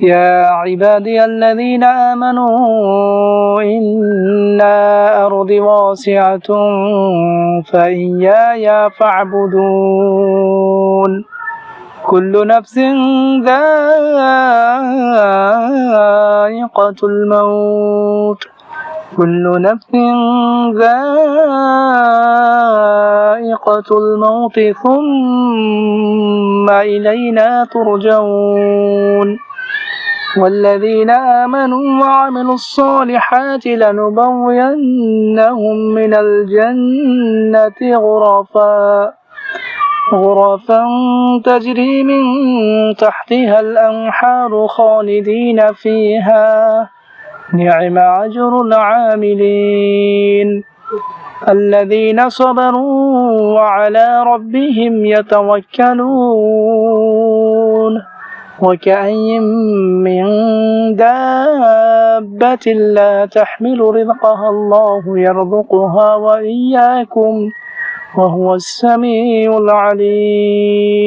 يا عبادي الذين آمنوا إن أرضي واسعة فإياي فاعبدون كل نفس ذائقة الموت كل نفس ذائقة الموت ثم إلينا ترجعون والذين آمنوا وعملوا الصالحات لنبوينهم من الجنة غرفا تجري من تحتها الأنهار خالدين فيها نعم أجر العاملين الذين صبروا وعلى ربهم يتوكلون وكأي من دابة لا تحمل رزقها الله يرزقها وإياكم وهو السميع العليم